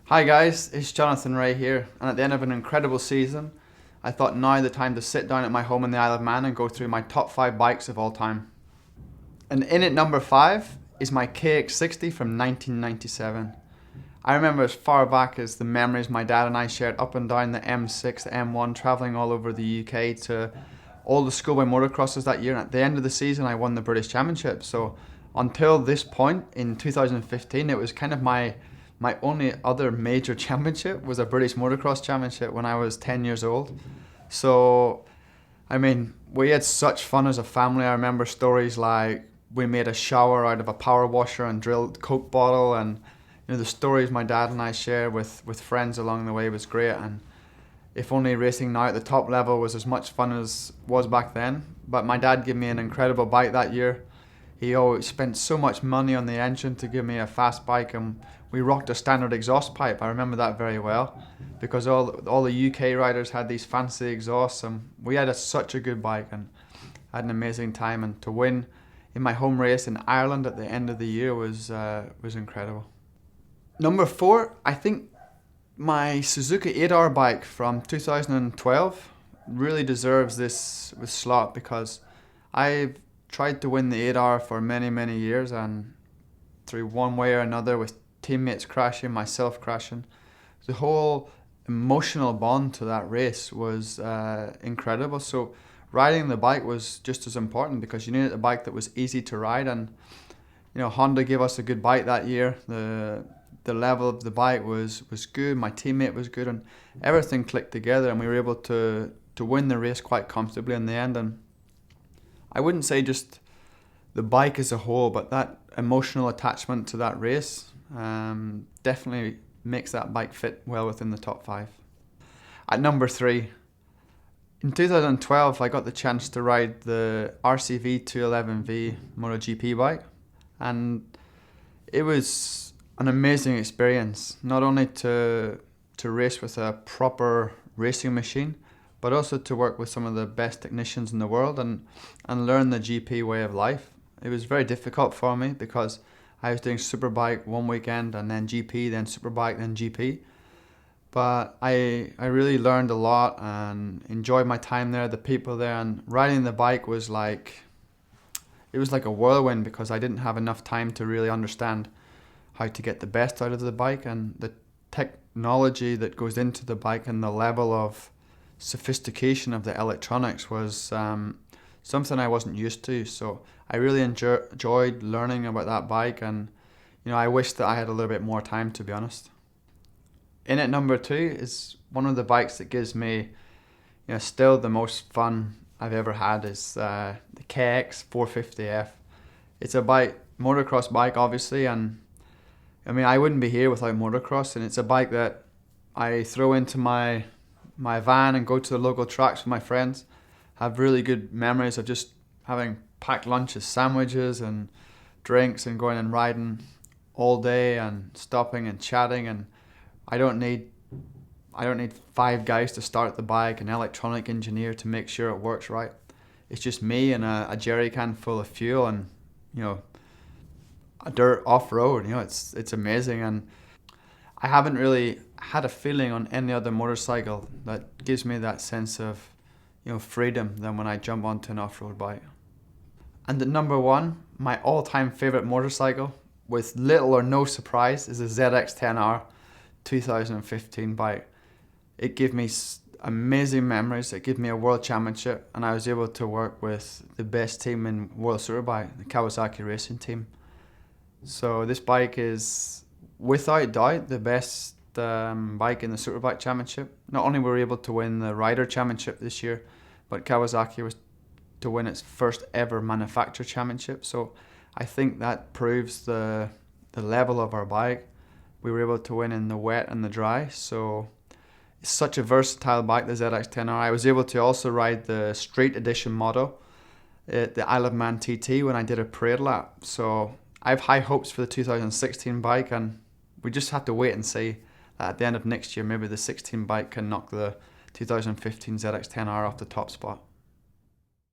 Hi guys, it's Jonathan Rea here, and at the end of an incredible season, I thought now the time to sit down at my home in the Isle of Man and go through my top 5 bikes of all time. And in at number 5 is my KX60 from 1997. I remember as far back as the memories my dad and I shared up and down the M6, the M1, travelling all over the UK to all the schoolboy motocrosses that year, and at the end of the season I won the British Championship. So until this point in 2015, it was kind of my only other major championship was a British Motocross Championship when I was 10 years old. So, I mean, we had such fun as a family. I remember stories like we made a shower out of a power washer and drilled Coke bottle, and the stories my dad and I shared with friends along the way was great. And if only racing now at the top level was as much fun as was back then. But my dad gave me an incredible bike that year. He always spent so much money on the engine to give me a fast bike, and we rocked a standard exhaust pipe. I remember that very well because all the UK riders had these fancy exhausts, and we had such a good bike and had an amazing time. And to win in my home race in Ireland at the end of the year was incredible. Number 4, I think my Suzuki 8R bike from 2012 really deserves this slot because I've tried to win the 8R for many years, and through one way or another, with teammates crashing, myself crashing, the whole emotional bond to that race was incredible. So riding the bike was just as important because you needed a bike that was easy to ride, and Honda gave us a good bike that year. The level of the bike was good, my teammate was good, and everything clicked together, and we were able to win the race quite comfortably in the end. And I wouldn't say just the bike as a whole, but that emotional attachment to that race definitely makes that bike fit well within the top 5. At number 3, in 2012 I got the chance to ride the RCV 211V MotoGP bike, and it was an amazing experience, not only to race with a proper racing machine, but also to work with some of the best technicians in the world and learn the GP way of life. It was very difficult for me because I was doing Superbike one weekend and then GP, then Superbike, then GP. But I really learned a lot and enjoyed my time there, the people there, and riding the bike was like a whirlwind because I didn't have enough time to really understand how to get the best out of the bike, and the technology that goes into the bike and the level of sophistication of the electronics was something I wasn't used to. So I really enjoyed learning about that bike, and I wish that I had a little bit more time, to be honest. In at number 2 is one of the bikes that gives me still the most fun I've ever had is the KX 450F. It's a motocross bike obviously, and I mean I wouldn't be here without motocross, and it's a bike that I throw into my van and go to the local tracks with my friends. Have really good memories of just having packed lunches, sandwiches and drinks, and going and riding all day and stopping and chatting. And I don't need 5 guys to start the bike, an electronic engineer to make sure it works right. It's just me and a jerry can full of fuel and a dirt off-road. It's amazing, and I haven't really had a feeling on any other motorcycle that gives me that sense of freedom than when I jump onto an off-road bike. And at number 1, my all-time favorite motorcycle, with little or no surprise, is the ZX-10R 2015 bike. It gave me amazing memories. It gave me a world championship, and I was able to work with the best team in World Superbike, the KAWASAKI racing team. So this bike is without doubt the best bike in the Superbike Championship. Not only were we able to win the Rider Championship this year, but Kawasaki was to win its first ever manufacturer championship. So I think that proves the level of our bike. We were able to win in the wet and the dry. So it's such a versatile bike, the ZX-10R. I was able to also ride the Street Edition model at the Isle of Man TT when I did a parade lap. So I have high hopes for the 2016 bike, and we just have to wait and see that at the end of next year maybe the 16 bike can knock the 2015 ZX-10R off the top spot.